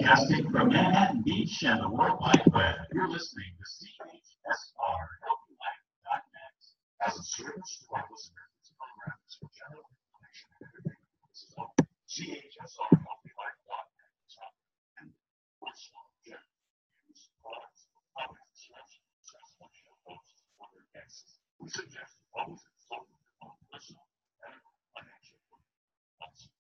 Broadcasting from Manhattan Beach and the World Wide Web, you're listening to CHSR.net. As a service to our listeners, this program is for general information and entertainment. This is all CHSR.net. And personal objective views, thoughts, comments, successful show hosts, or their guests. We suggest always consult with your own personal and financial advice.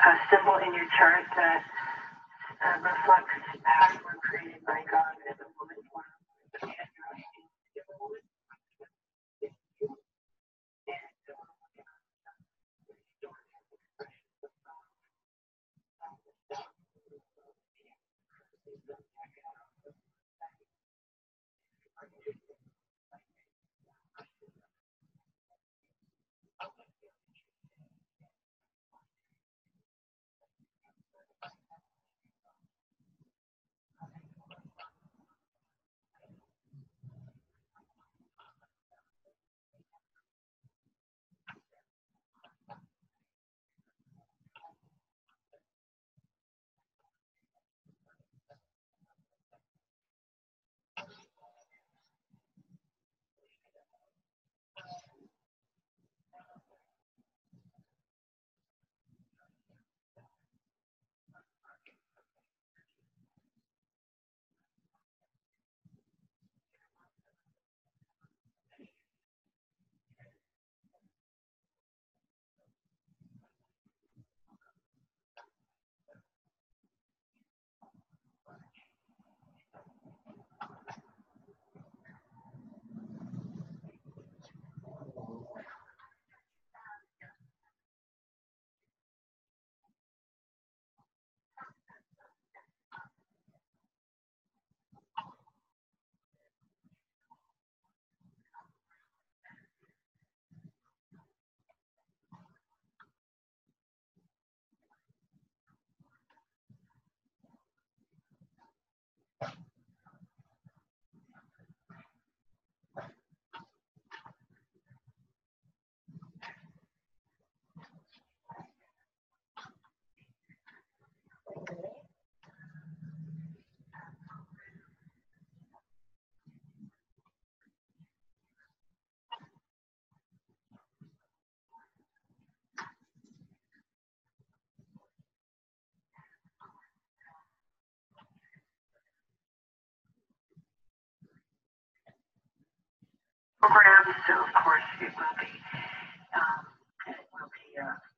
A symbol in your chart that reflects how you were created by God as a woman. Program, so of course it will be based on evolutionary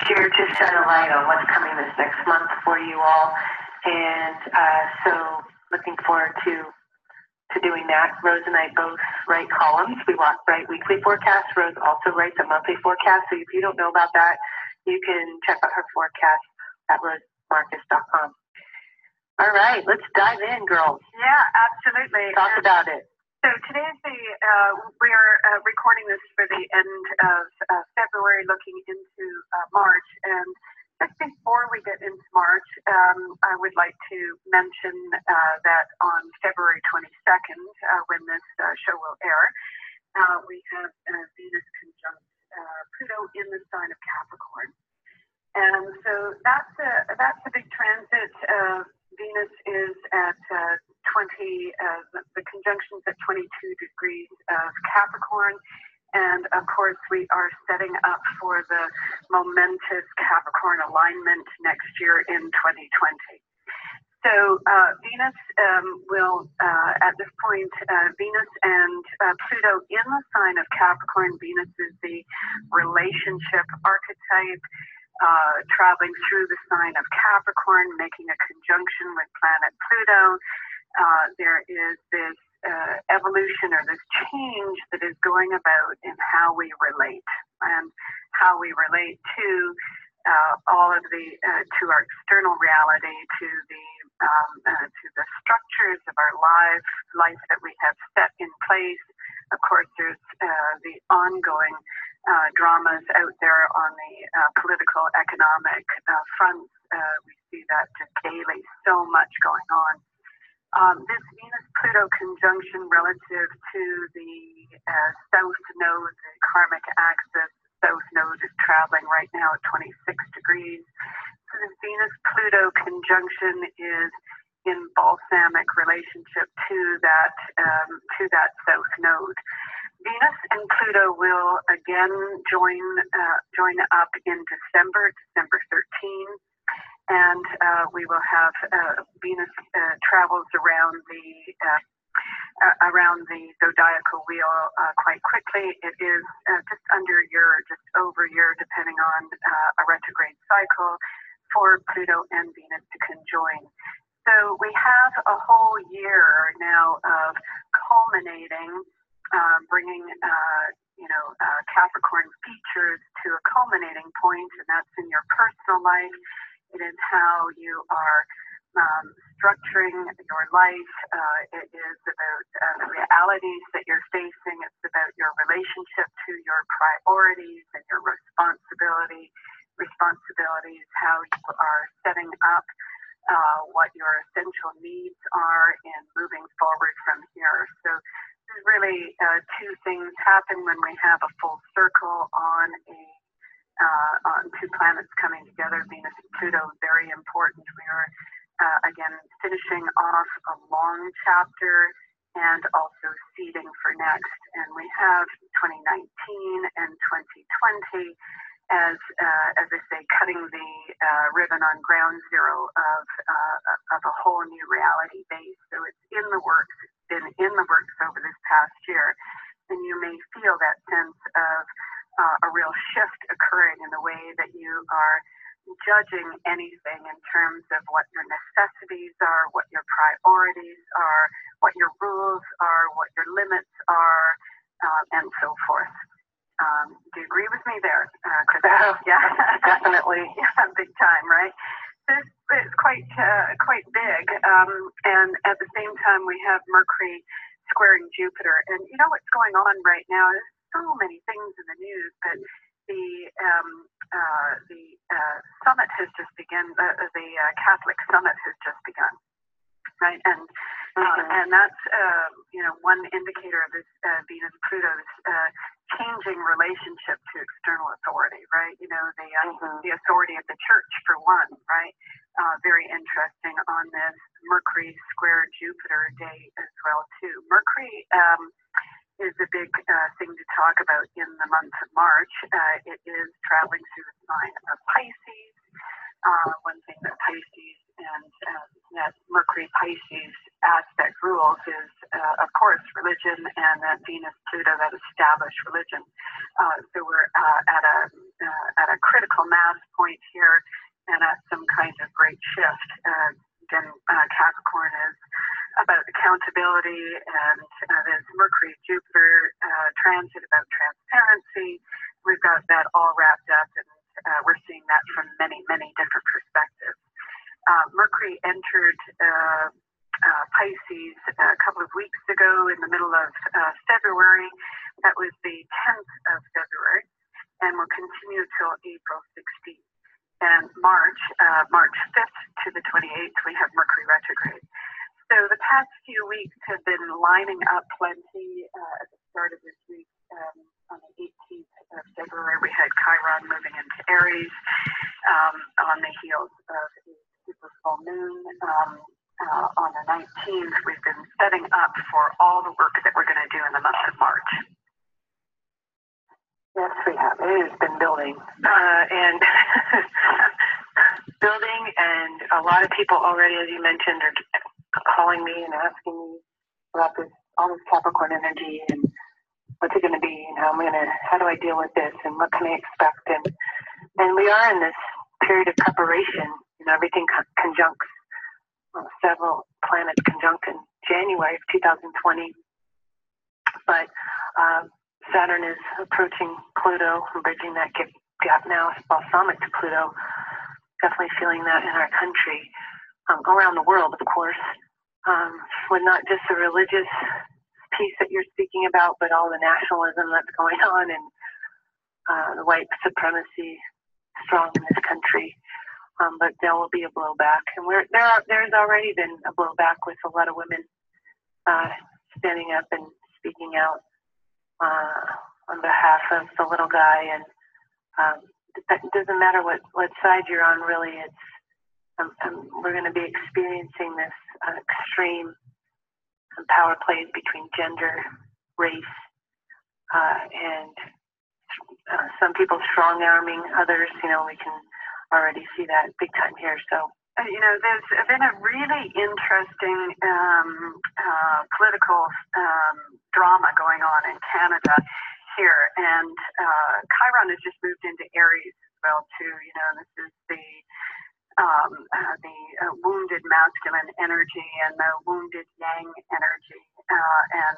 here to shed a light on what's coming this next month for you all, And so looking forward to doing that. Rose and I both write columns. We write weekly forecasts. Rose also writes a monthly forecast. So if you don't know about that, you can check out her forecast at rosemarcus.com. All right, let's dive in, girls. Yeah, absolutely. Talk about it. So today's we are recording this for the end of February, looking into March. And just before we get into March, I would like to mention that on February 22nd, when this show will air, we have Venus conjunct Pluto in the sign of Capricorn. And so that's a big transit. Venus is at 20, the conjunction's at 22 degrees of Capricorn. And of course, we are setting up for the momentous Capricorn alignment next year in 2020. So Venus will, at this point, Venus and Pluto in the sign of Capricorn. Venus is the relationship archetype, traveling through the sign of Capricorn, making a conjunction with planet Pluto. There is this evolution or this change that is going about in how we relate and how we relate to all of the to our external reality, to the structures of our life that we have set in place. Of course, there's the ongoing dramas out there on the political, economic fronts. We see that just daily, so much going on. This Venus-Pluto conjunction relative to the South Node, the karmic axis, South Node is traveling right now at 26 degrees. So this Venus-Pluto conjunction is in balsamic relationship to that South Node. Venus and Pluto will again join up in December 13. And we will have Venus travels around the zodiacal wheel quite quickly. It is just over a year, depending on a retrograde cycle, for Pluto and Venus to conjoin. So we have a whole year now of culminating, bringing Capricorn features to a culminating point, and that's in your personal life. It is how you are structuring your life. It is about the realities that you're facing. It's about your relationship to your priorities and your responsibilities, how you are setting up what your essential needs are in moving forward from here. So there's really two things happen when we have a full circle on two planets coming together. Venus and Pluto, very important. We are, again, finishing off a long chapter and also seeding for next. And we have 2019 and 2020 as I say, cutting the ribbon on ground zero of a whole new reality base. So it's in the works. It's been in the works over this past year. And you may feel that sense of a real shift occurring in the way that you are judging anything in terms of what your necessities are, what your priorities are, what your rules are, what your limits are, and so forth. Do you agree with me there, Kristin? Yeah, definitely. Yeah, big time, right? So it's quite big. And at the same time, we have Mercury squaring Jupiter. And you know what's going on right now? There's so many things in the news, but the summit has just begun. The Catholic summit has just begun, right? And that's one indicator of this Venus-Pluto's changing relationship to external authority, right? You know, the authority of the church, for one, right? Very interesting on this Mercury square Jupiter day as well too. Mercury is a big thing to talk about in the month of March. It is traveling through the sign of Pisces. One thing that Pisces and that Mercury Pisces aspect rules is, of course, religion, and that Venus-Pluto, that established religion. So we're at a critical mass point here, and at some kind of great shift. again, Capricorn is about accountability, and there's Mercury-Jupiter transit about transparency. We've got that all wrapped up, and we're seeing that from many, many different perspectives. Mercury entered Pisces a couple of weeks ago in the middle of February. That was the 10th of February, and will continue till April 16th. And March 5th to the 28th, we have Mercury Retrograde. So the past few weeks have been lining up plenty. At the start of this week, on the 18th of February, we had Chiron moving into Aries on the heels of a super full moon. On the 19th, we've been setting up for all the work that we're going to do in the month of March. Yes, we have. It has been building. And building, and a lot of people already, as you mentioned, are calling me and asking me about all this Capricorn energy and what's it going to be, and how do I deal with this, and what can I expect, and we are in this period of preparation. Everything conjuncts, several planets conjunct in January of 2020, but Saturn is approaching Pluto and bridging that gap now, balsamic to Pluto. Definitely feeling that in our country, around the world, of course, with not just the religious piece that you're speaking about, but all the nationalism that's going on, and the white supremacy strong in this country. But there will be a blowback, and there's already been a blowback with a lot of women standing up and speaking out on behalf of the little guy. And it doesn't matter what side you're on, really. We're going to be experiencing this extreme power plays between gender, race, and some people strong arming others. We can already see that big time here. So there's been a really interesting political drama going on in Canada here, and Chiron has just moved into Aries as well too. This is the wounded masculine energy and the wounded yang energy, and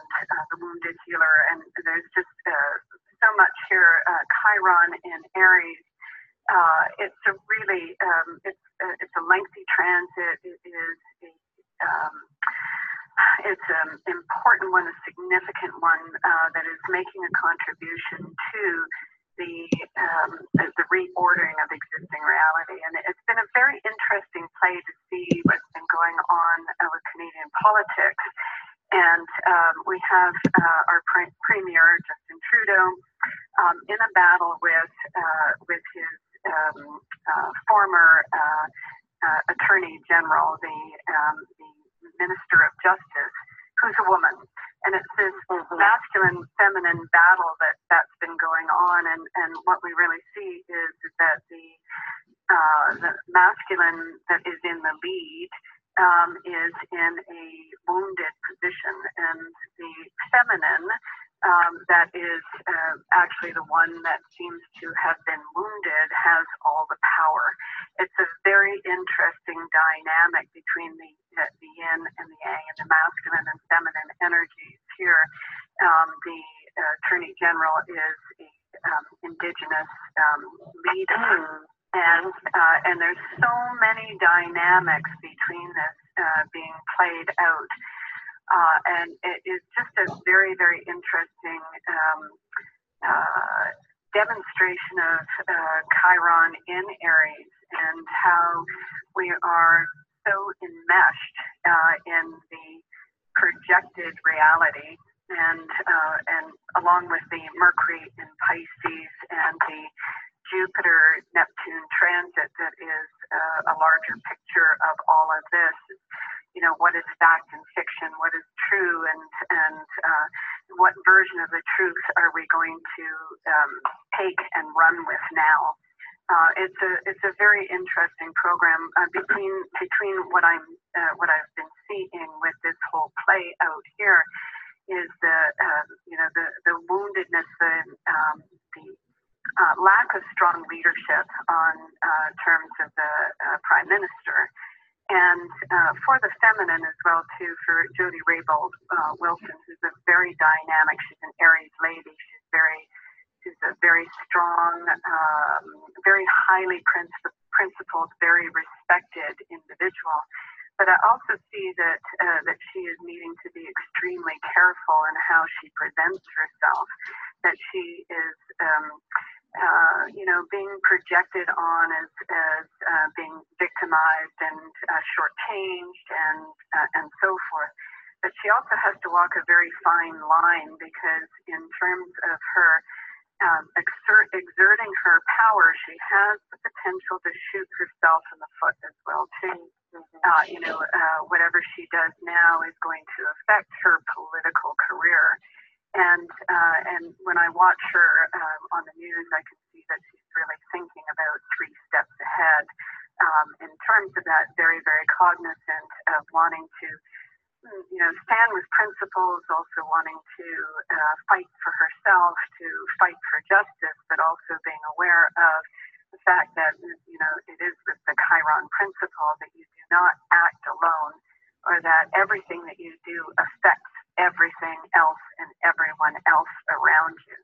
the wounded healer, and there's just so much here. Chiron in Aries. It's a really it's a lengthy transit. It's an important one, a significant one that is making a contribution to the reordering of existing reality. And it's been a very interesting play to see what's been going on with Canadian politics. And we have our Premier, Justin Trudeau, in a battle with his former Attorney General, the Minister of Justice, who's a woman. And it's this masculine-feminine battle that's been going on. And what we really see is that the masculine that is in the lead is in a wounded position, and the feminine that is actually the one that seems to have been wounded has all the power. It's a very interesting dynamic between the yin and the yang, and the masculine and feminine energies here. The Attorney General is a Indigenous leader. And there's so many dynamics between this being played out. And it is just a very, very interesting demonstration of Chiron in Aries, and how we are so enmeshed in the projected reality, and along with the Mercury in Pisces and the Jupiter Neptune transit that is a larger picture of all of this. What is fact and fiction? What is true? And what version of the truth are we going to take and run with now? It's a very interesting program between what I've been seeing with this whole play out here is the woundedness, the lack of strong leadership on terms of the Prime Minister, And for the feminine as well, too, for Jody Raybould Wilson, who's a very dynamic, she's an Aries lady. She's a very strong, very highly principled, very respected individual. But I also see that that she is needing to be extremely careful in how she presents herself, that she is, being projected on as being victimized and shortchanged and so forth. But she also has to walk a very fine line, because in terms of her exerting her power, she has the potential to shoot herself in the foot as well too. Whatever she does now is going to affect her political career. And when I watch her on the news, I can see that she's really thinking about 3 steps ahead in terms of that, very, very cognizant of wanting to, stand with principles, also wanting to fight for herself, to fight for justice, but also being aware of the fact that, it is the Chiron principle that you do not act alone, or that everything that you do affects everything else and everyone else around you.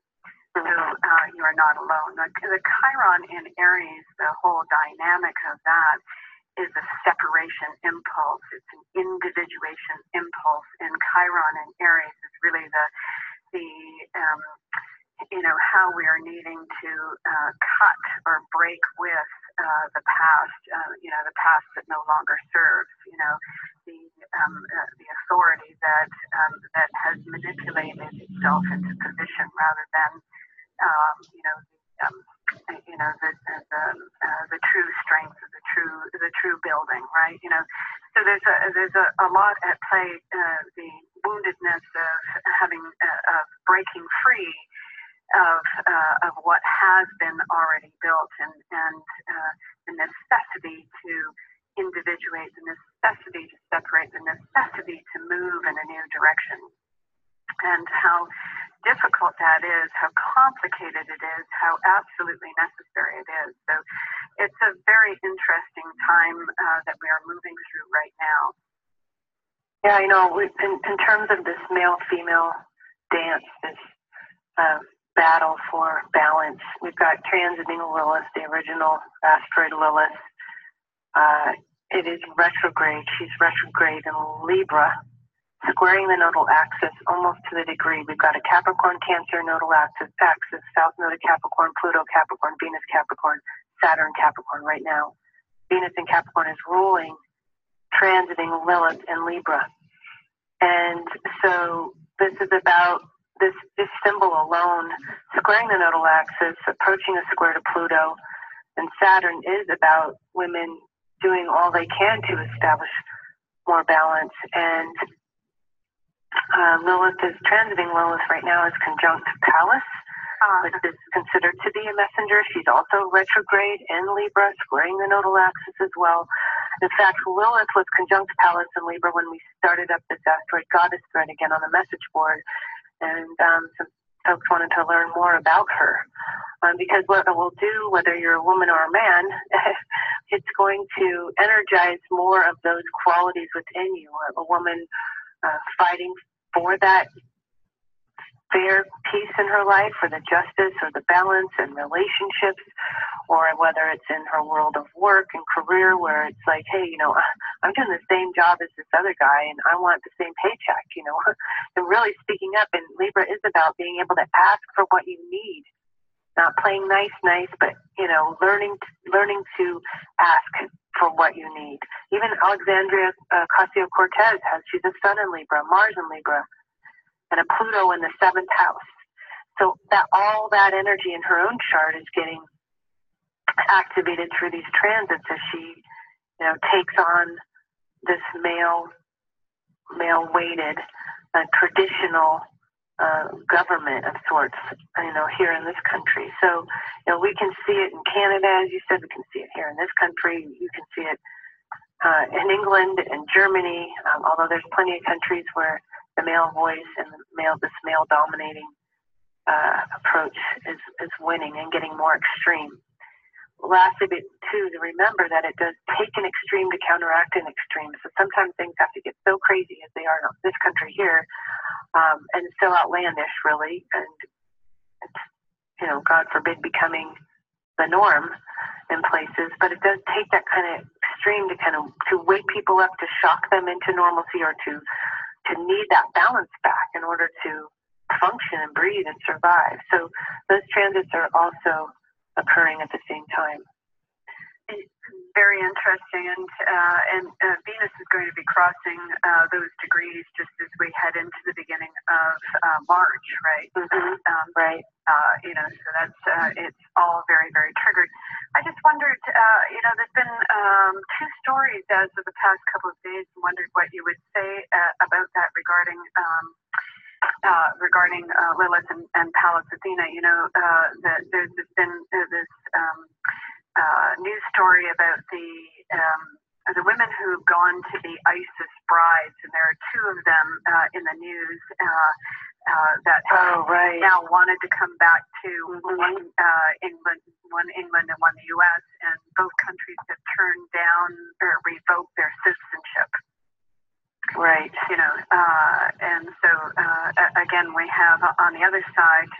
So you are not alone. The Chiron in Aries, the whole dynamic of that is a separation impulse. It's an individuation impulse. And Chiron in Aries is really how we are needing to cut or break with the past, the past that no longer serves, the authority that has manipulated itself into position rather than, the true strength of the true building, right? So there's a lot at play, the woundedness of having of breaking free of what has been already built, and the necessity to individuate, the necessity to separate, the necessity to move in a new direction, and how difficult that is, how complicated it is, how absolutely necessary it is. So it's a very interesting time that we are moving through right now. Yeah, in terms of this male-female dance, this battle for balance, we've got transiting Lilith, the original asteroid Lilith. It is retrograde. She's retrograde in Libra, squaring the nodal axis almost to the degree. We've got a Capricorn Cancer nodal axis, South Node of Capricorn, Pluto Capricorn, Venus Capricorn, Saturn Capricorn right now. Venus in Capricorn is ruling, transiting Lilith in Libra. And so this is about this symbol alone, squaring the nodal axis, approaching a square to Pluto, and Saturn is about women doing all they can to establish more balance. And Lilith is transiting Lilith right now is conjunct Pallas, which is considered to be a messenger. She's also retrograde in Libra, squaring the nodal axis as well. In fact, Lilith was conjunct Pallas in Libra when we started up this asteroid goddess thread again on the message board. And some folks wanted to learn more about her. Because what it will do, whether you're a woman or a man, it's going to energize more of those qualities within you. A woman fighting for that fair peace in her life, for the justice or the balance in relationships, or whether it's in her world of work and career where it's like, hey, I'm doing the same job as this other guy and I want the same paycheck, and really speaking up. And Libra is about being able to ask for what you need, not playing nice, but, learning to ask for what you need. Even Alexandria Ocasio-Cortez she's a Sun in Libra, Mars in Libra, and a Pluto in the 7th house. So that all that energy in her own chart is getting activated through these transits as she, takes on this male-weighted, traditional government of sorts, here in this country. So, we can see it in Canada, as you said. We can see it here in this country. You can see it in England and Germany, although there's plenty of countries where the male voice and this male-dominating approach is winning and getting more extreme. lastly, but too, to remember that it does take an extreme to counteract an extreme. So sometimes things have to get so crazy as they are in this country here, and so outlandish, really, and it's, you know, God forbid, becoming the norm in places. But it does take that kind of extreme to wake people up, to shock them into normalcy, or to need that balance back in order to function and breathe and survive. So those transits are also occurring at the same time. It's very interesting, and Venus is going to be crossing those degrees just as we head into the beginning of March, right? Mm-hmm. Right. You know, so that's it's all very, very triggered. I just wondered, you know, there's been 2 stories as of the past couple of days, and wondered what you would say about that regarding Lilith and Pallas Athena. You know, there's been this news story about the women who've gone to be ISIS brides, and there are 2 of them in the news that right. now wanted to come back to one England and one the U.S., and both countries have turned down or revoked their citizenship. Right. You know, and so again, we have on the other side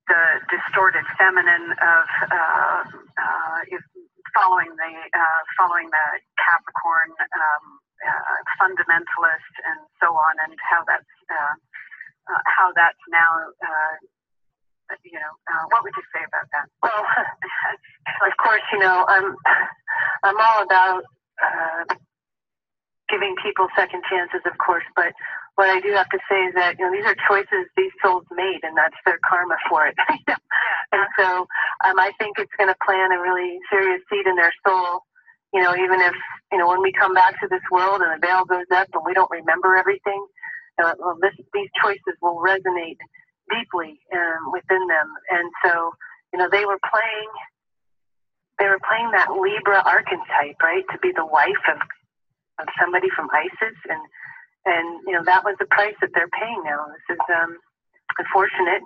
the distorted feminine of following the Capricorn fundamentalist and so on, and how that's now. You know, what would you say about that? Well, of course, you know, I'm all about giving people second chances, of course, but what I do have to say is that, you know, these are choices these souls made, and that's their karma for it. And so I think it's going to plant a really serious seed in their soul, you know, even if, you know, when we come back to this world and the veil goes up and we don't remember everything, these choices will resonate deeply within them. And so, you know, they were playing that Libra archetype, right, to be the wife of somebody from ISIS, and you know, that was the price that they're paying now. This is unfortunate,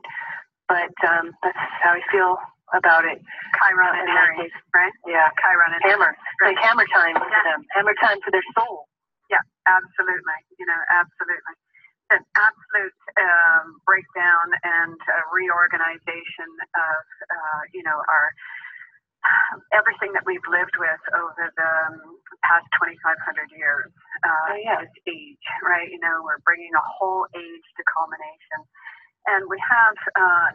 but that's how I feel about it. Chiron and Aries, right? Yeah, Chiron and hammer. Right. Like hammer time for them. Hammer time for their soul. Yeah, absolutely. You know, absolutely. An absolute breakdown and reorganization of, you know, our everything that we've lived with over the past 2,500 years. This age, right? You know, we're bringing a whole age to culmination. And we have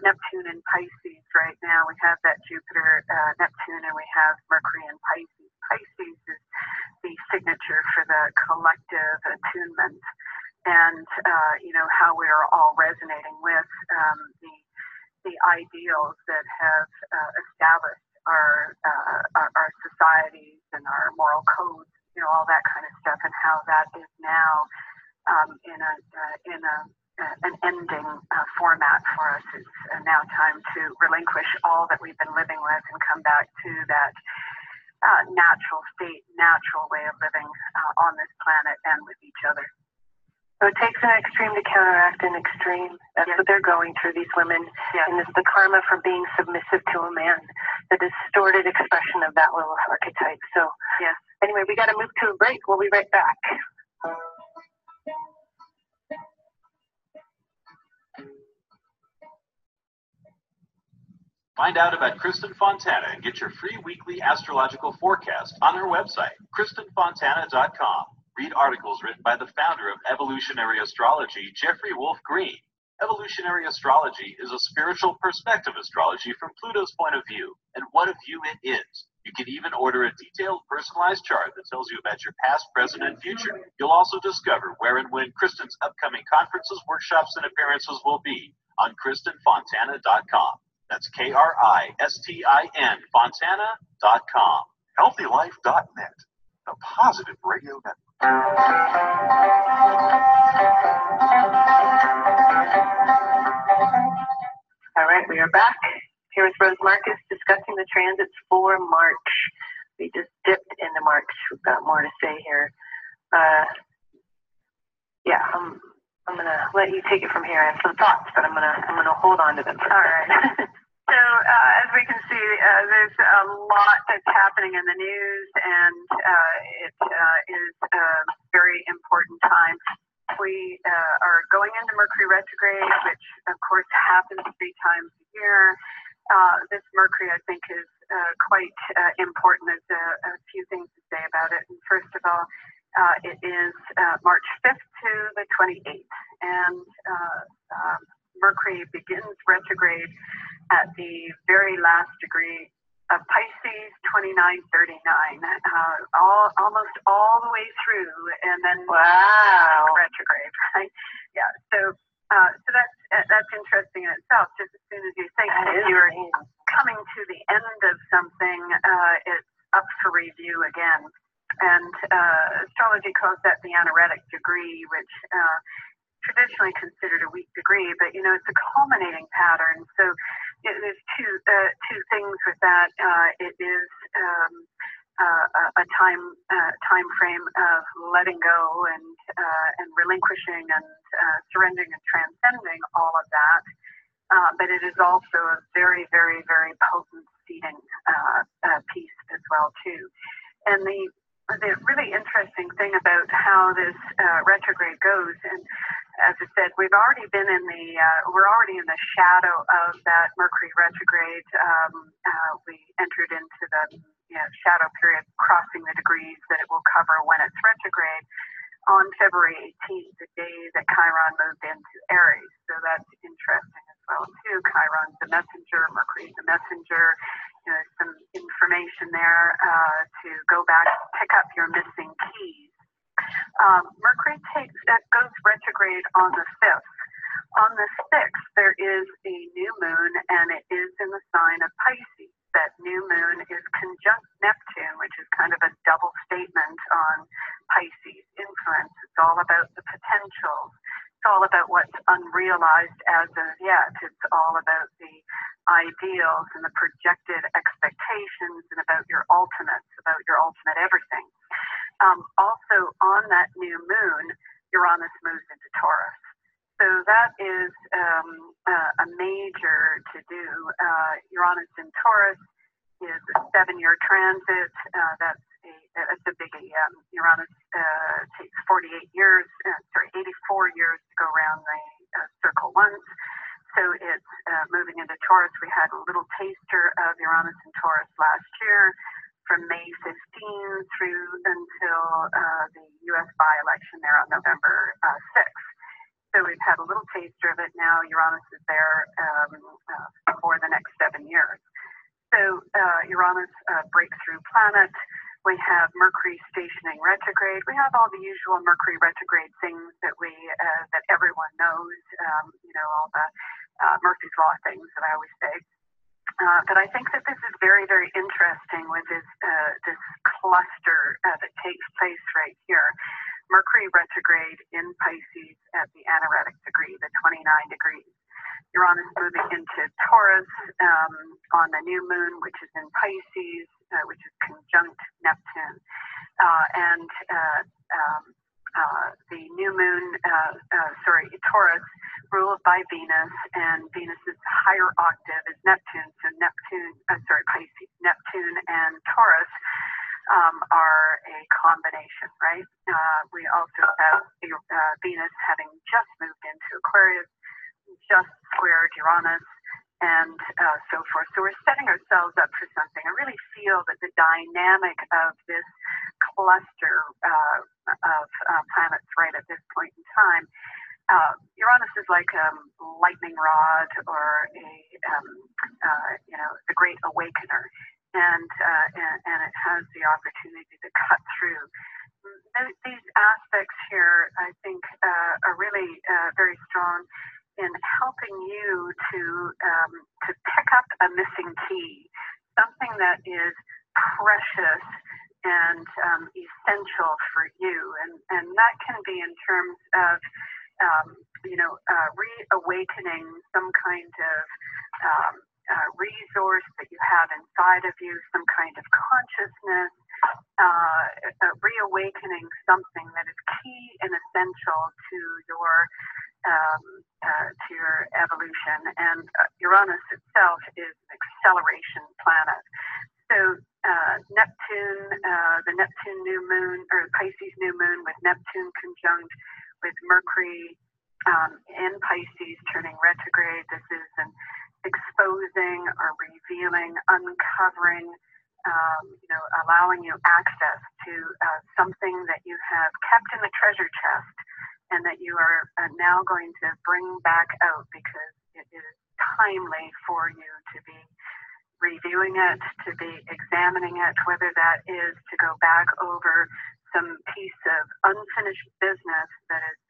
Neptune in Pisces right now. We have that Jupiter, Neptune, and we have Mercury in Pisces. Pisces is the signature for the collective attunement, and you know, how we are all resonating with the ideals that have established our societies and our moral codes, you know, all that kind of stuff, and how that is now in an ending format for us. It's now time to relinquish all that we've been living with and come back to that natural state, natural way of living on this planet and with each other. So it takes an extreme to counteract an extreme. That's what they're going through, these women. And it's the karma for being submissive to a man, the distorted expression of that little archetype. So anyway, we got to move to a break. We'll be right back. Find out about Kristin Fontana and get your free weekly astrological forecast on her website, KristinFontana.com. Read articles written by the founder of Evolutionary Astrology, Jeffrey Wolf Green. Evolutionary Astrology is a spiritual perspective astrology from Pluto's point of view, and what a view it is. You can even order a detailed, personalized chart that tells you about your past, present, and future. You'll also discover where and when Kristin's upcoming conferences, workshops, and appearances will be on KristinFontana.com. That's KRISTIN Fontana.com. HealthyLife.net, the positive radio network. All right, we are back. Here with Rose Marcus discussing the transits for March. We just dipped into March. We've got more to say here. I'm gonna let you take it from here. I have some thoughts, but I'm gonna hold on to them. All right. So as we can see, there's a lot that's happening in the news, and it is a very important time. We are going into Mercury retrograde, which of course happens 3 times a year. This Mercury, I think, is quite important. There's a few things to say about it. And first of all, it is March 5th to the 28th, and Mercury begins retrograde at the very last degree of Pisces, 2939, almost all the way through, and then retrograde, right? Yeah. So that's interesting in itself. Just as soon as you think that you're coming to the end of something, it's up for review again. And astrology calls that the anaretic degree, which traditionally considered a weak degree, but it's a culminating pattern. So there's two things with that. It is a time frame of letting go and relinquishing and surrendering and transcending all of that. But it is also a very, very, very potent seeding piece as well too. And the really interesting thing about how this retrograde goes, and as I said, we're already in the shadow of that Mercury retrograde. We entered into the shadow period, crossing the degrees that it will cover when it's retrograde on February 18th, the day that Chiron moved into Aries. So that's interesting as well too. Chiron's the messenger, Mercury's the messenger. Some information there to go back, pick up your missing keys. Mercury goes retrograde on the 5th. On the 6th, there is a new moon, and it is in the sign of Pisces. That new moon is conjunct Neptune, which is kind of a double statement on Pisces influence. It's all about the potential. It's all about what's unrealized as of yet. It's all about the ideals and the projected expectations, and about your ultimates, about your ultimate everything. Also, on that new moon, Uranus moves into Taurus. So that is a major to-do. Uranus in Taurus is a 7-year transit. That's a biggie. Uranus takes 84 years to go around the circle once. So it's moving into Taurus. We had a little taster of Uranus in Taurus last year, from May 15 through until the U.S. by-election there on November 6th. So we've had a little taster of it. Now Uranus is there for the next 7 years. So Uranus, breakthrough planet. We have Mercury stationing retrograde. We have all the usual Mercury retrograde things that that everyone knows. All the Murphy's Law things that I always say. But I think that this is very, very interesting with this cluster that takes place right here. Mercury retrograde in Pisces at the anaretic degree, the 29 degrees. Uranus moving into Taurus on the new moon, which is in Pisces, which is conjunct Neptune. And the new moon, Taurus, ruled by Venus, and Venus's higher octave is Neptune. So Pisces, Neptune and Taurus are a combination, right? We also have Venus having just moved into Aquarius, just squared Uranus, and so forth. So we're setting ourselves up for something. I really feel that the dynamic of this cluster of planets right at this point in time, Uranus is like a lightning rod, or the great awakener, and it has the opportunity to cut through. These aspects here, I think, are really very strong in helping you to pick up a missing key, something that is precious and essential for you, and that can be in terms of reawakening some kind of resource that you have inside of you, some kind of consciousness, reawakening something that is key and essential to your to your evolution. And Uranus itself is an acceleration planet. So Neptune, the Neptune new moon, or Pisces new moon with Neptune conjunct with Mercury in Pisces turning retrograde. This is an exposing or revealing, uncovering, allowing you access to something that you have kept in the treasure chest and that you are now going to bring back out because it is timely for you to be reviewing it, to be examining it, whether that is to go back over some piece of unfinished business that is,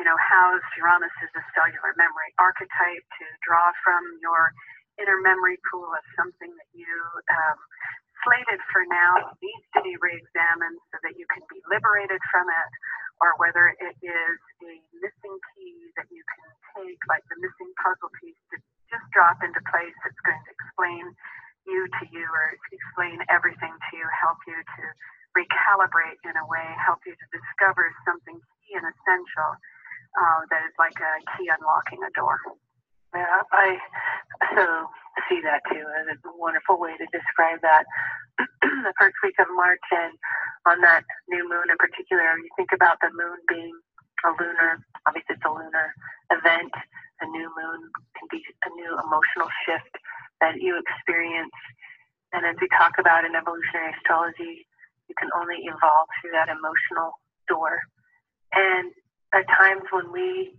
housed. Uranus is a cellular memory archetype, to draw from your inner memory pool of something that you slated for now needs to be re-examined so that you can be liberated from it, or whether it is a missing key that you can take, like the missing puzzle piece, to just drop into place. It's going to explain you to you, or explain everything to you, help you to recalibrate in a way, help you to discover something key and essential that is like a key unlocking a door. Yeah, I so see that too, and it's a wonderful way to describe that. The first week of March, and on that new moon in particular, you think about the moon being obviously it's a lunar event. A new moon can be a new emotional shift that you experience. And as we talk about in evolutionary astrology, you can only evolve through that emotional door. And at times when we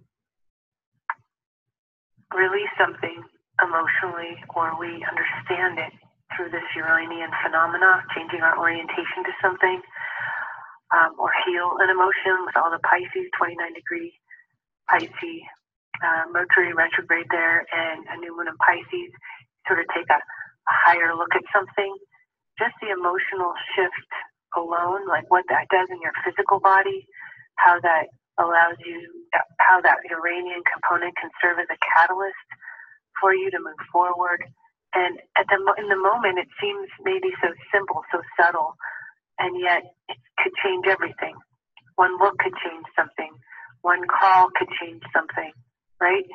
release something emotionally, or we understand it through this Uranian phenomena, changing our orientation to something, or heal an emotion with all the Pisces, 29-degree Pisces, Mercury retrograde there, and a new moon in Pisces, sort of take a higher look at something. Just the emotional shift alone, like what that does in your physical body, how that allows you, how that Uranian component can serve as a catalyst for you to move forward. And in the moment, it seems maybe so simple, so subtle, and yet it could change everything. One look could change something. One call could change something, right?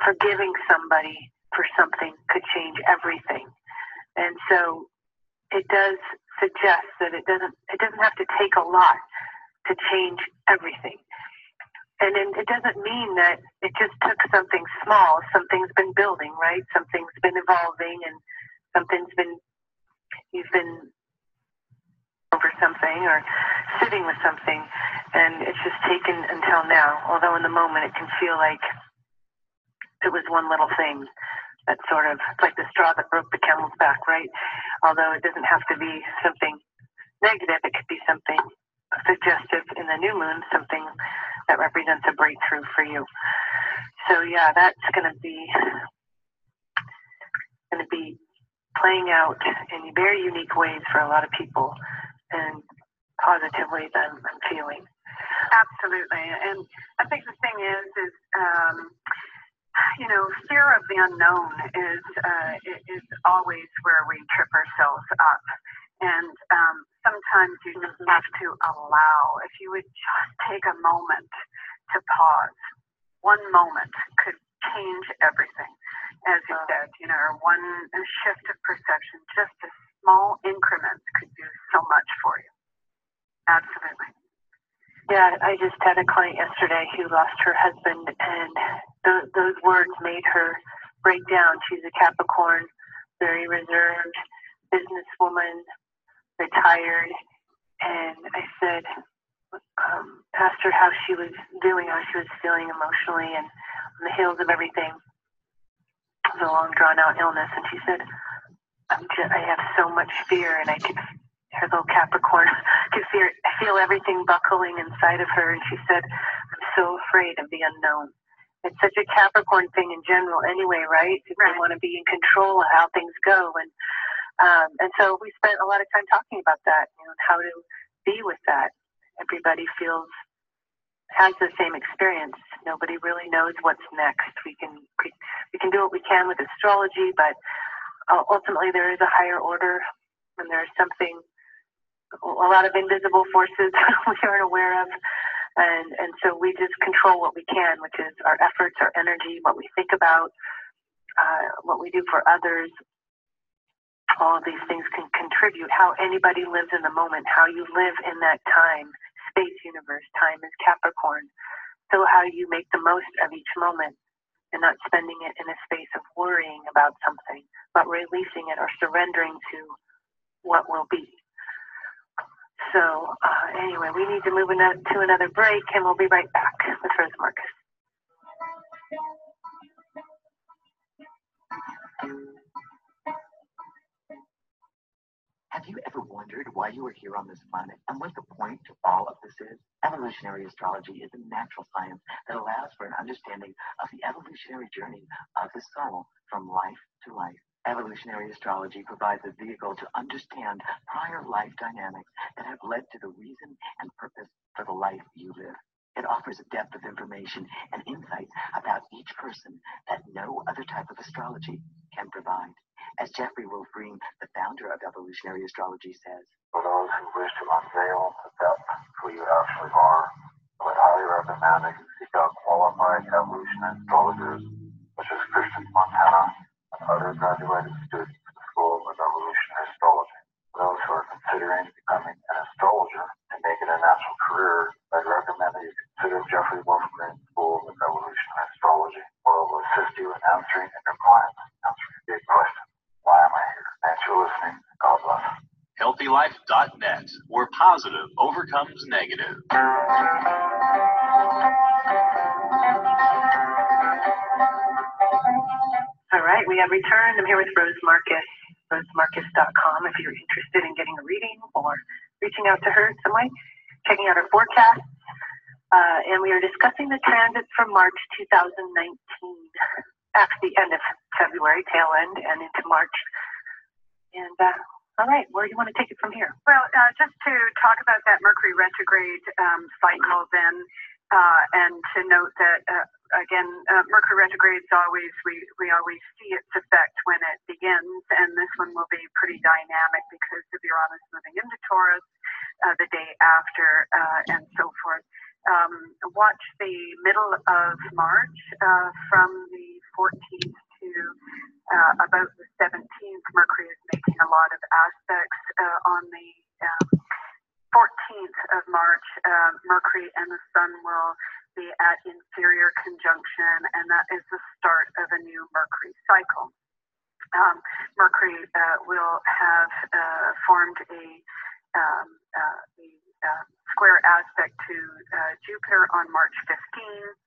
Forgiving somebody for something could change everything. And so it does suggest that it doesn't have to take a lot to change everything. And it doesn't mean that it just took something small. Something's been building, right? Something's been evolving, and you've been over something or sitting with something, and it's just taken until now. Although in the moment it can feel like it was one little thing that sort of, it's like the straw that broke the camel's back, right? Although it doesn't have to be something negative, it could be something suggestive in the new moon, something that represents a breakthrough for you. So yeah, that's going to be playing out in very unique ways for a lot of people, and positively than I'm feeling. Absolutely. And I think the thing is fear of the unknown is always where we trip ourselves up. And sometimes you just have to allow, if you would just take a moment to pause, one moment could change everything. As you said, one shift of perception, just a small increment could do so much for you. Absolutely. Yeah, I just had a client yesterday who lost her husband, and those words made her break down. She's a Capricorn, very reserved businesswoman, retired, and I said, asked her how she was doing, how she was feeling emotionally, and on the heels of everything, the long drawn-out illness, and she said, I have so much fear, and I could, her little Capricorn, could feel everything buckling inside of her, and she said, I'm so afraid of the unknown. It's such a Capricorn thing in general anyway, right? They want to be in control of how things go, and so we spent a lot of time talking about that, how to be with that. Everybody has the same experience. Nobody really knows what's next. We can do what we can with astrology, but ultimately there is a higher order, and there's a lot of invisible forces we aren't aware of And so we just control what we can, which is our efforts, our energy, what we think about, what we do for others. All of these things can contribute how anybody lives in the moment, how you live in that time, space, universe. Time is Capricorn. So how you make the most of each moment and not spending it in a space of worrying about something, but releasing it or surrendering to what will be. So anyway, we need to move to another break, and we'll be right back with Rose Marcus. Have you ever wondered why you are here on this planet and what the point to all of this is? Evolutionary astrology is a natural science that allows for an understanding of the evolutionary journey of the soul from life to life. Evolutionary astrology provides a vehicle to understand prior life dynamics that have led to the reason and purpose for the life you live. It offers a depth of information and insights about each person that no other type of astrology can provide. As Jeffrey Wolfgreen, the founder of Evolutionary Astrology, says, For those who wish to unveil the depth of who you actually are, I would highly recommend that you seek out qualified evolutionary astrologers such as Kristin Fontana and other graduated students of the School of Evolutionary Astrology. For those who are considering becoming an astrologer and making a natural career, I'd recommend that you consider Jeffrey Wolfgreen's School of Evolutionary Astrology, where it will assist you in answering and your clients answering big questions. Why am I here? Thanks for listening. God bless. HealthyLife.net, where positive overcomes negative. All right, we have returned. I'm here with Rose Marcus, rosemarcus.com. If you're interested in getting a reading or reaching out to her in some way, checking out her forecast. And we are discussing the transits from March 2019. Actually, the end of February, tail end, and into March. And all right, where do you want to take it from here? Well, just to talk about that Mercury retrograde cycle then, and to note that, again, Mercury retrograde is always, we always see its effect when it begins, and this one will be pretty dynamic because of Uranus moving into Taurus the day after, and so forth. Watch the middle of March from the 14th to about the 17th. Mercury is making a lot of aspects. On the 14th of March, Mercury and the Sun will be at inferior conjunction, and that is the start of a new Mercury cycle. Mercury will have formed a square aspect to Jupiter on March 15th,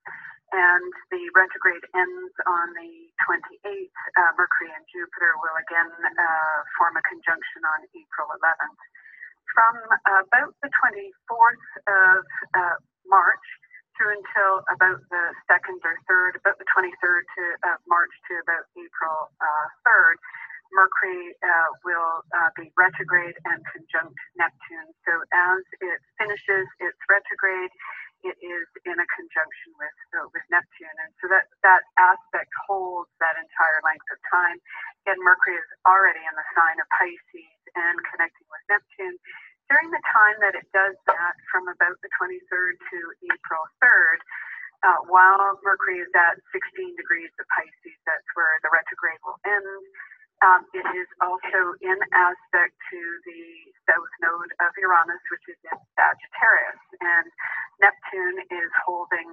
and the retrograde ends on the 28th. Mercury and Jupiter will again form a conjunction on April 11th. From about the 24th of March through until about the 2nd or 3rd, about the 23rd of March to about April 3rd, Mercury will be retrograde and conjunct Neptune. So as it finishes its retrograde, it is in a conjunction with Neptune. And so that aspect holds that entire length of time. Again, Mercury is already in the sign of Pisces and connecting with Neptune. During the time that it does that, from about the 23rd to April 3rd, while Mercury is at 16 degrees of Pisces, that's where the retrograde will end. It is also in aspect to the south node of Uranus, which is in Sagittarius. And Neptune is holding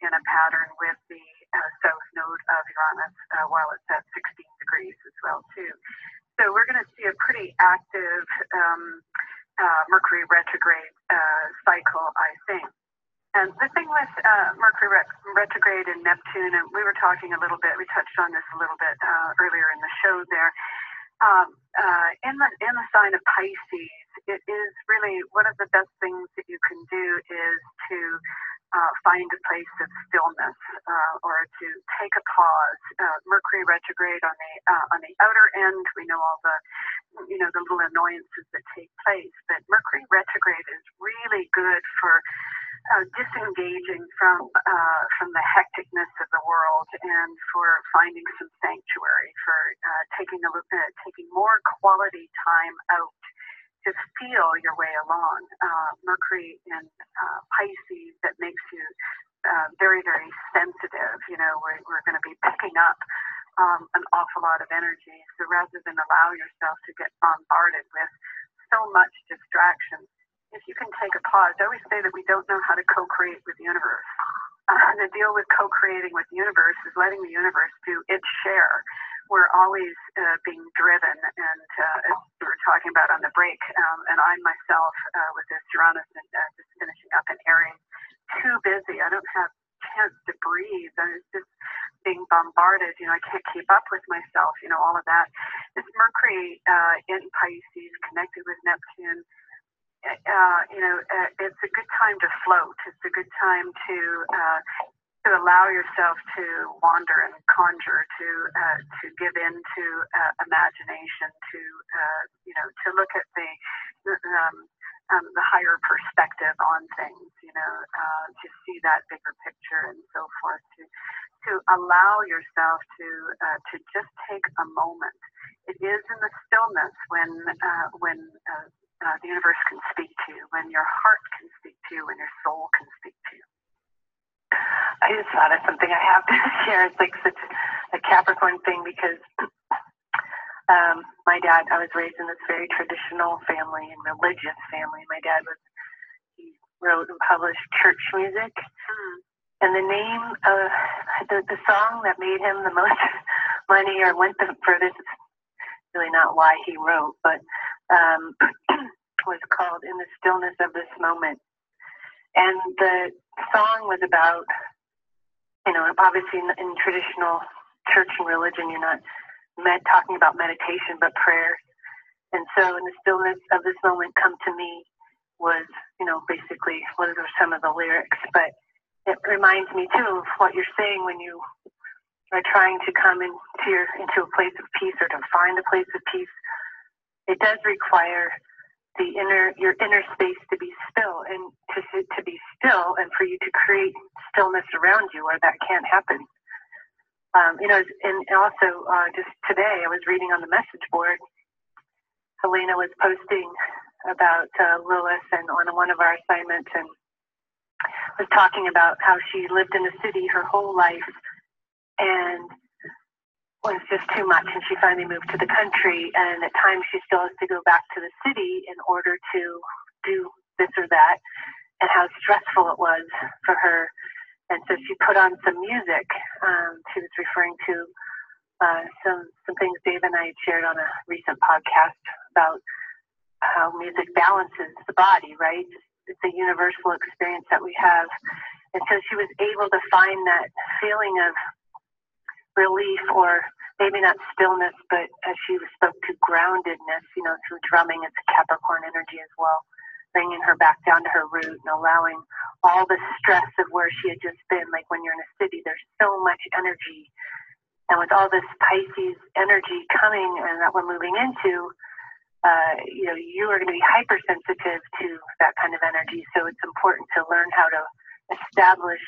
in a pattern with the south node of Uranus while it's at 16 degrees as well, too. So we're going to see a pretty active Mercury retrograde cycle, I think. And the thing with Mercury retrograde and Neptune, and we were talking a little bit, we touched on this a little bit earlier in the show there, in the sign of Pisces, it is really one of the best things that you can do is to find a place of stillness or to take a pause. Mercury retrograde on the outer end, we know all the the little annoyances that take place, but Mercury retrograde is really good for disengaging from the hecticness of the world and for finding some sanctuary, for taking more quality time out just feel your way along. Mercury in Pisces, that makes you very, very sensitive. You know, we're going to be picking up an awful lot of energy. So rather than allow yourself to get bombarded with so much distraction, if you can take a pause, I always say that we don't know how to co-create with the universe. The deal with co-creating with the universe is letting the universe do its share. We're always being driven, and as we were talking about on the break, and I myself, with this Uranus and just finishing up in Aries, too busy. I don't have chance to breathe. I'm just being bombarded. You know, I can't keep up with myself. You know, all of that. This Mercury in Pisces connected with Neptune. You know, it's a good time to float. It's a good time to allow yourself to wander and conjure, to give in to imagination, to you know, to look at the higher perspective on things. You know, to see that bigger picture and so forth. To allow yourself to just take a moment. It is in the stillness when the universe can speak to you, when your heart can speak to you, when your soul can speak to you. I just thought of something I have to share. It's like such a Capricorn thing because my dad, I was raised in this very traditional family and religious family. My dad he wrote and published church music. And the name of the song that made him the most money or went the furthest, is really not why he wrote, but was called In the Stillness of This Moment. And the song was about, you know, obviously in traditional church and religion, you're not talking about meditation, but prayer. And so in the stillness of this moment, come to me was, you know, basically what are some of the lyrics. But it reminds me too of what you're saying when you are trying to come into a place of peace or to find a place of peace. It does require your inner space to be still, and to be still, and for you to create stillness around you, or that can't happen. You know, and also just today, I was reading on the message board. Helena was posting about Lilith and on one of our assignments, and was talking about how she lived in the city her whole life, and was just too much, and she finally moved to the country, and at times she still has to go back to the city in order to do this or that, and how stressful it was for her. And so she put on some music. She was referring to some things Dave and I had shared on a recent podcast about how music balances the body, right? It's a universal experience that we have. And so she was able to find that feeling of relief, or maybe not stillness, but as she spoke to groundedness, you know, through drumming, it's a Capricorn energy as well, bringing her back down to her root and allowing all the stress of where she had just been. Like when you're in a city, there's so much energy. And with all this Pisces energy coming and that we're moving into, you know, you are going to be hypersensitive to that kind of energy. So it's important to learn how to establish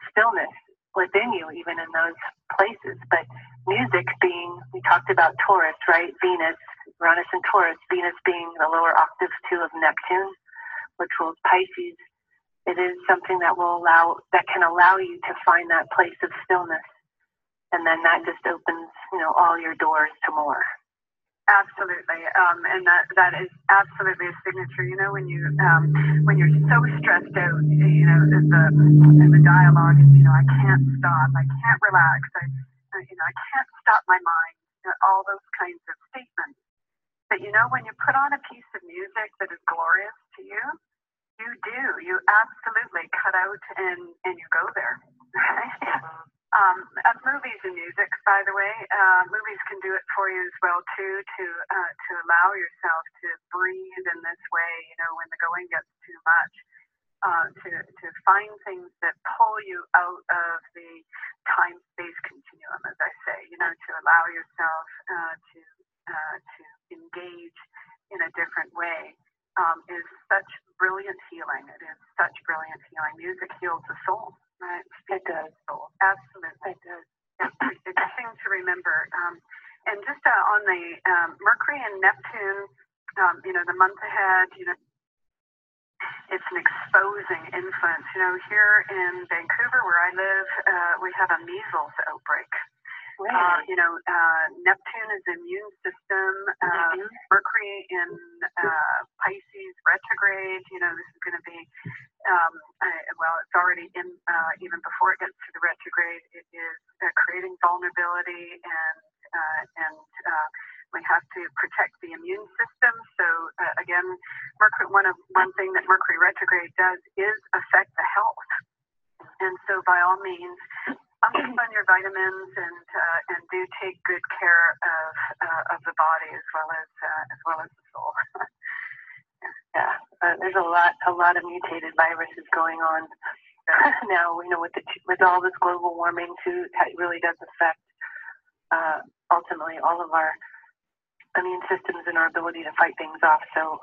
stillness within you, even in those places. But music being, we talked about Taurus, right? Venus, Uranus and Taurus, Venus being the lower octave too of Neptune, which rules Pisces. It is something that can allow you to find that place of stillness. And then that just opens, you know, all your doors to more. Absolutely, and that is absolutely a signature. You know, when you're so stressed out, you know, the dialogue is, you know, I can't stop, I can't relax, I can't stop my mind. You know, all those kinds of statements. But you know, when you put on a piece of music that is glorious to you, you absolutely cut out and you go there. Right? Movies and music, by the way, movies can do it for you as well too, to allow yourself to breathe in this way. You know, when the going gets too much, to find things that pull you out of the time-space continuum, as I say. You know, to allow yourself to engage in a different way is such brilliant healing. It is such brilliant healing. Music heals the soul. Right? It does. Absolutely. It does. It's a thing to remember. And just on the Mercury and Neptune the month ahead, it's an exposing influence. Here in Vancouver, where I live, we have a measles outbreak. Really? Neptune is immune system. Mercury in Pisces retrograde. This is going to be, it's already in, even before it gets to the retrograde, it is creating vulnerability and we have to protect the immune system. So again, Mercury, one thing that Mercury retrograde does is affect the health. And so by all means, focus on your vitamins and do take good care of the body as well as the soul. Yeah, there's a lot of mutated viruses going on now. With all this global warming too, it really does affect ultimately all of our immune systems and our ability to fight things off. So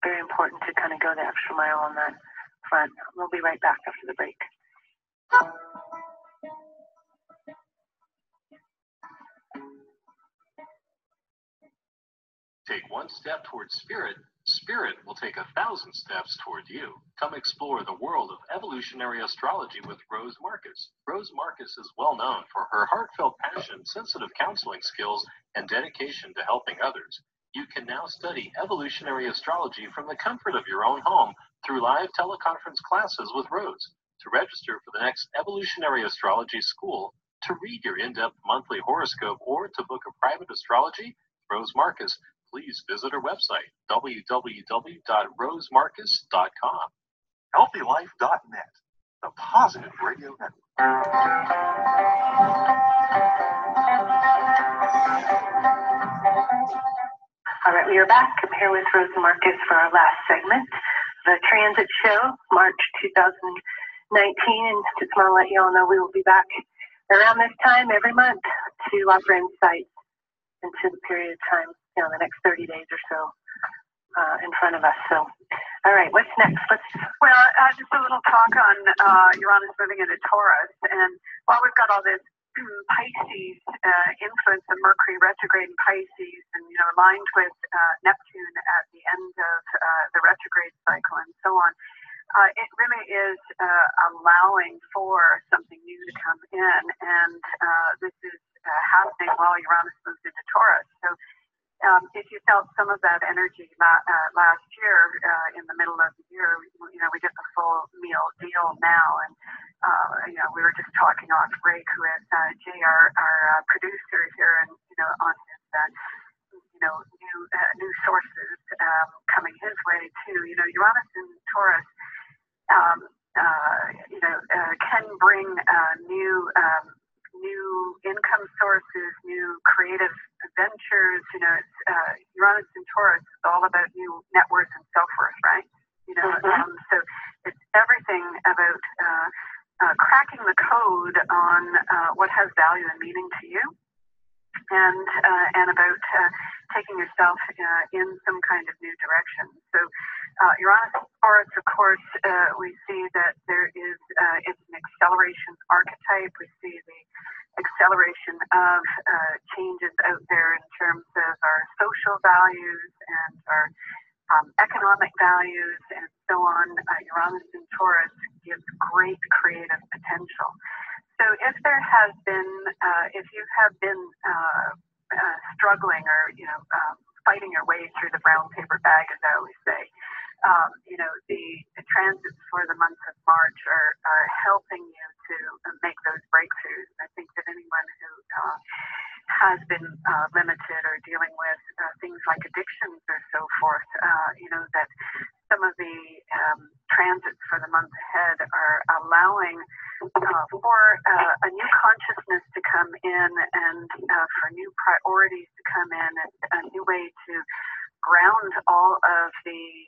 very important to kind of go the extra mile on that front. We'll be right back after the break. Take one step towards spirit, spirit will take 1,000 steps toward you. Come explore the world of evolutionary astrology with Rose Marcus. Rose Marcus is well known for her heartfelt passion, sensitive counseling skills, and dedication to helping others. You can now study evolutionary astrology from the comfort of your own home through live teleconference classes with Rose. To register for the next Evolutionary Astrology School, to read your in-depth monthly horoscope, or to book a private astrology, Rose Marcus, please visit her website, www.rosemarcus.com. HealthyLife.net, the positive radio network. All right, we are back. I'm here with Rose Marcus for our last segment, the transit show, March 2019. And just want to let you all know we will be back around this time every month to offer insight into the period of time, the next 30 days or so in front of us. So, all right, what's next? Just a little talk on Uranus moving into Taurus. And while we've got all this Pisces influence of Mercury retrograde in Pisces and, aligned with Neptune at the end of the retrograde cycle and so on, it really is allowing for something new to come in. And this is happening while Uranus moves into Taurus. So if you felt some of that energy last year, in the middle of the year, we get the full meal deal now. And, we were just talking off break with Jay, our producer here, and, on his, new sources coming his way too. Uranus in Taurus, can bring new income sources, new creative ventures. Uranus in Taurus is all about new net worth and self-worth, right? So it's everything about cracking the code on what has value and meaning to you, and about taking yourself in some kind of new direction. So Uranus in Taurus, of course, we see that there is it's an acceleration archetype. We see the acceleration of changes out there in terms of our social values and our economic values and so on. Uranus in Taurus gives great creative potential. So if there has been, if you have been struggling or, fighting your way through the brown paper bag, as I always say, the transits for the month of March are helping you to make those breakthroughs. And I think that anyone who has been limited or dealing with things like addictions or so forth, that some of the transits for the month ahead are allowing for a new consciousness to come in and for new priorities to come in, and a new way to ground all of the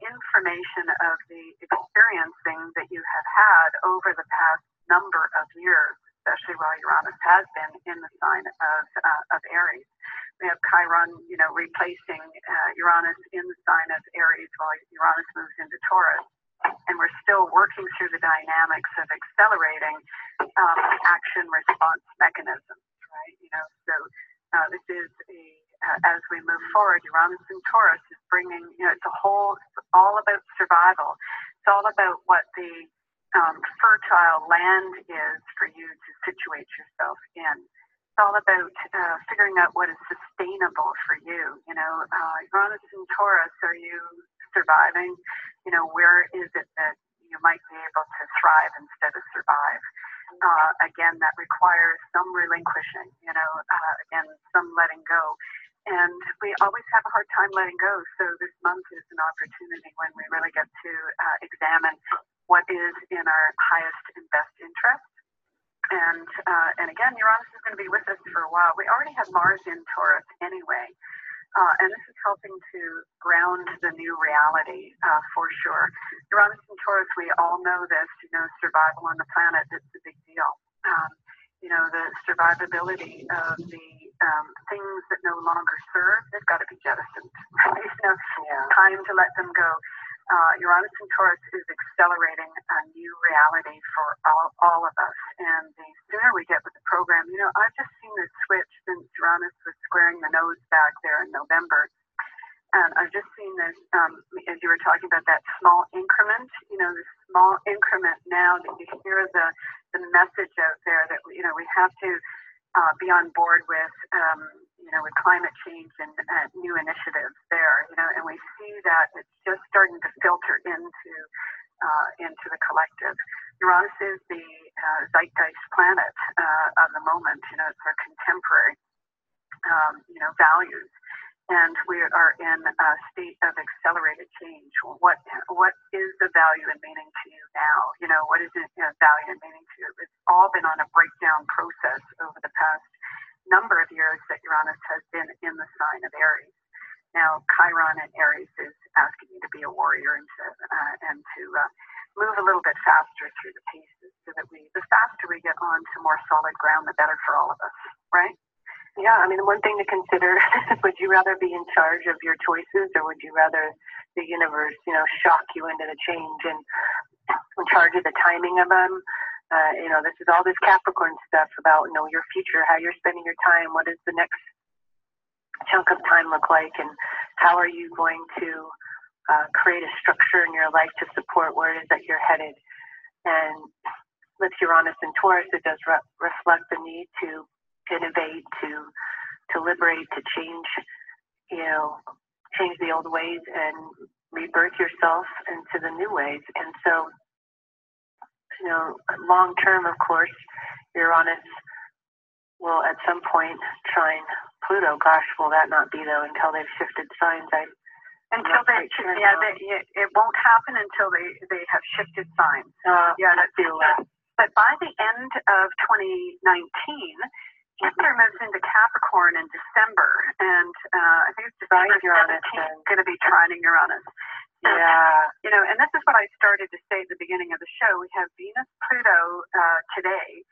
information of the experiencing that you have had over the past number of years, especially while Uranus has been in the sign of Aries. We have Chiron, replacing Uranus in the sign of Aries while Uranus moves into Taurus. And we're still working through the dynamics of accelerating action response mechanisms, right? So this is as we move forward, Uranus and Taurus is bringing, it's all about survival. It's all about what the fertile land is for you to situate yourself in. It's all about figuring out what is sustainable for you. Uranus and Taurus, are you surviving? Where is it that you might be able to thrive instead of survive? Again, that requires some relinquishing, again, some letting go. And we always have a hard time letting go. So this month is an opportunity when we really get to examine what is in our highest and best interest. And again, Uranus is going to be with us for a while. We already have Mars in Taurus anyway. And this is helping to ground the new reality for sure. Uranus and Taurus, we all know this, survival on the planet, it's a big deal. The survivability of the things that no longer serve, they've got to be jettisoned. Time to let them go. Uranus and Taurus is accelerating a new reality for all of us. And the sooner we get with the program, I've just seen this switch since Uranus was squaring the nose back there in November. And I've just seen this, as you were talking about that small increment, the small increment now that you hear the message out there that, we have to be on board with, with climate change and new initiatives there, and we see that it's just starting to filter into the collective. Uranus is the zeitgeist planet of the moment, it's our contemporary, values. And we are in a state of accelerated change. What is the value and meaning to you now? What is it value and meaning to you? It's all been on a breakdown process over the past number of years that Uranus has been in the sign of Aries. Now, Chiron in Aries is asking you to be a warrior and to move a little bit faster through the paces, so that the faster we get on to more solid ground, the better for all of us, right? Yeah, one thing to consider, would you rather be in charge of your choices, or would you rather the universe, shock you into the change and in charge of the timing of them? This is all this Capricorn stuff about, your future, how you're spending your time, what does the next chunk of time look like, and how are you going to create a structure in your life to support where it is that you're headed. And with Uranus and Taurus, it does reflect the need to innovate, to liberate, to change the old ways and rebirth yourself into the new ways. And so, long term, of course, Uranus will at some point trine Pluto. Gosh, will that not be though until they've shifted signs? It won't happen until they have shifted signs. But by the end of 2019, Jupiter moves into Capricorn in December, and I think it's December 17th going to be trining Uranus. So, and this is what I started to say at the beginning of the show. We have Venus, Pluto today,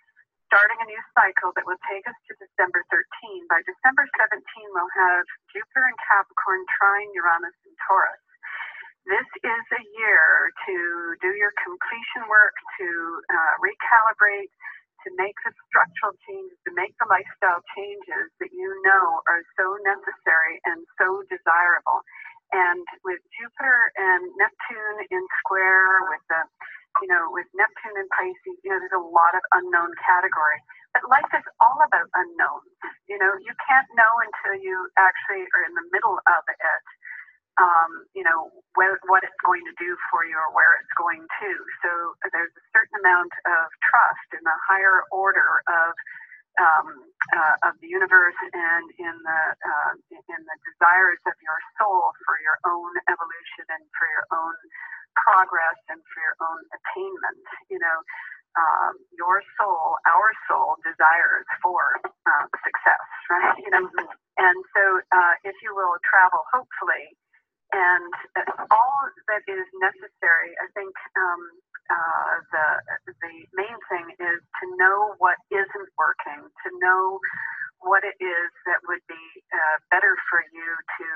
starting a new cycle that will take us to December 13. By December 17, we'll have Jupiter in Capricorn trine Uranus and Taurus. This is a year to do your completion work, to recalibrate, to make the structural changes, to make the lifestyle changes that are so necessary and so desirable. And with Jupiter and Neptune in square, with Neptune in Pisces, there's a lot of unknown category. But life is all about unknowns. You can't know until you actually are in the middle of it. What it's going to do for you or where it's going to. So there's a certain amount of trust in the higher order of the universe and in the desires of your soul for your own evolution and for your own progress and for your own attainment. Your soul, our soul, desires for success, right? And so, if you will travel, hopefully. And all that is necessary, I think the main thing is to know what isn't working, to know what it is that would be better for you to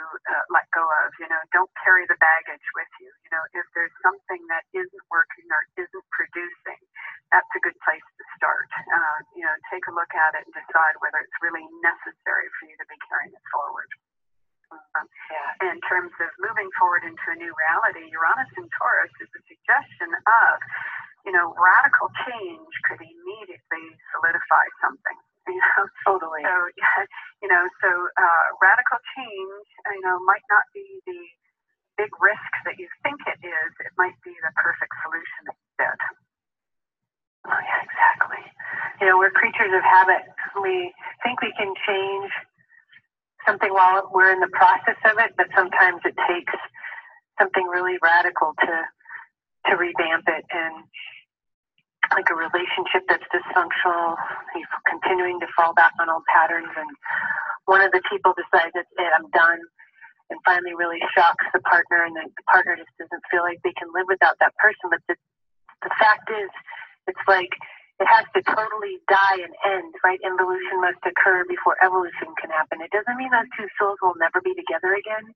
let go of. Don't carry the baggage with you. If there's something that isn't working or isn't producing, that's a good place to start. Take a look at it and decide whether it's really necessary for you to be carrying it forward. in terms of moving forward into a new reality, Uranus in Taurus is a suggestion of, radical change could immediately solidify something. Totally. So, radical change, might not be the big risk that you think it is. It might be the perfect solution instead. Oh, yeah, exactly. We're creatures of habit. We think we can change something while we're in the process of it, but sometimes it takes something really radical to revamp it. And like a relationship that's dysfunctional, he's continuing to fall back on old patterns, and one of the people decides, that's it, I'm done, and finally really shocks the partner, and the partner just doesn't feel like they can live without that person. But the fact is, it's like it has to totally die and end, right? Involution must occur before evolution can happen. It doesn't mean those two souls will never be together again,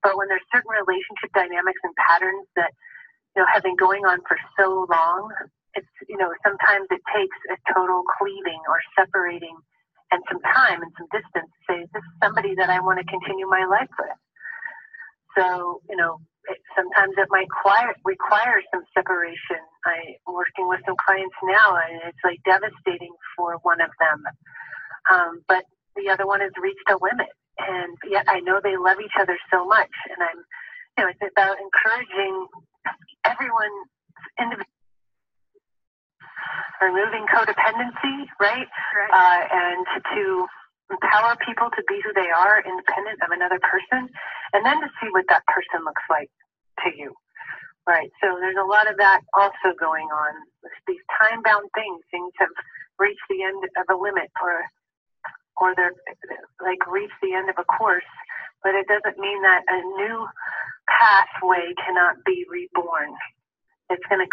but when there's certain relationship dynamics and patterns that have been going on for so long, it's sometimes it takes a total cleaving or separating and some time and some distance to say, this is somebody that I want to continue my life with. So, sometimes it might require some separation. I'm working with some clients now, and it's like devastating for one of them. But the other one has reached a limit, and yet I know they love each other so much. And it's about encouraging everyone individually, removing codependency, right? And to empower people to be who they are, independent of another person, and then to see what that person looks like to you, right? So there's a lot of that also going on. These time-bound things have reached the end of a limit, or they're like reached the end of a course, but it doesn't mean that a new pathway cannot be reborn. It's going to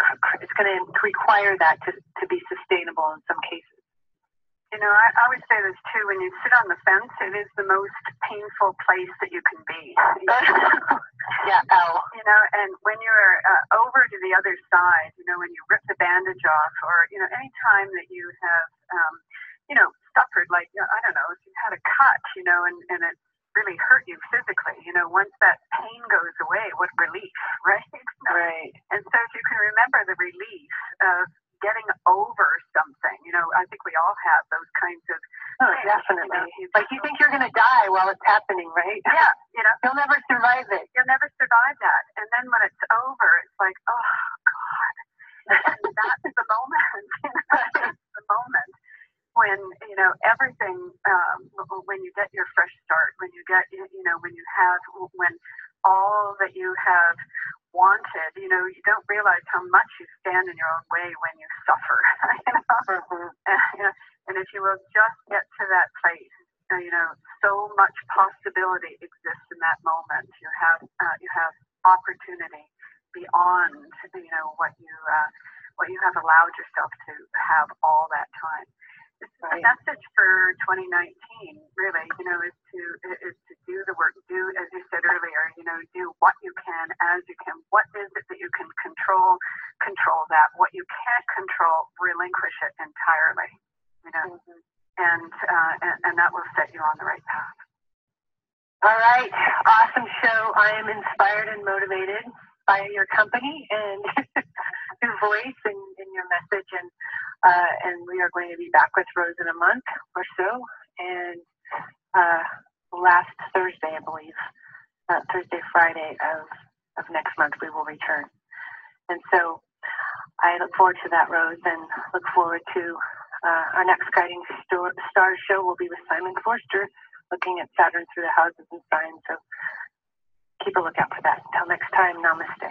require that to be sustainable in some cases. I always say this too, when you sit on the fence, it is the most painful place that you can be. Yeah, and when you're over to the other side, when you rip the bandage off, or, any time that you have, suffered, like, I don't know, if you had a cut, and it really hurt you physically, once that pain goes away, what relief, right? Right. And so if you can remember the relief of getting over something, I think we all have those kinds of things. Definitely. Like you think you're going to die while it's happening, right? Yeah. You'll never survive it. You'll never survive that. And then when it's over, it's like, oh, God. And that's the moment. That's the moment when, everything, when you get your fresh start, when you get, when all that you have wanted, you don't realize how much you stand in your own way when you suffer. And if you will just get to that place, so much possibility exists in that moment. You have opportunity beyond, what you have allowed yourself to have all that time. This is the message for 2019, really, is to do the work, do, as you said earlier, do what you can as you can. What is it that you can control that. What you can't control, relinquish it entirely, and that will set you on the right path. All right. Awesome show. I am inspired and motivated by your company and your voice and your message, and we are going to be back with Rose in a month or so, and last Thursday, I believe, Friday of next month, we will return. And so I look forward to that, Rose, and look forward to our next Guiding Stars show will be with Simon Forster, looking at Saturn through the houses and signs. So keep a lookout for that. Until next time, namaste.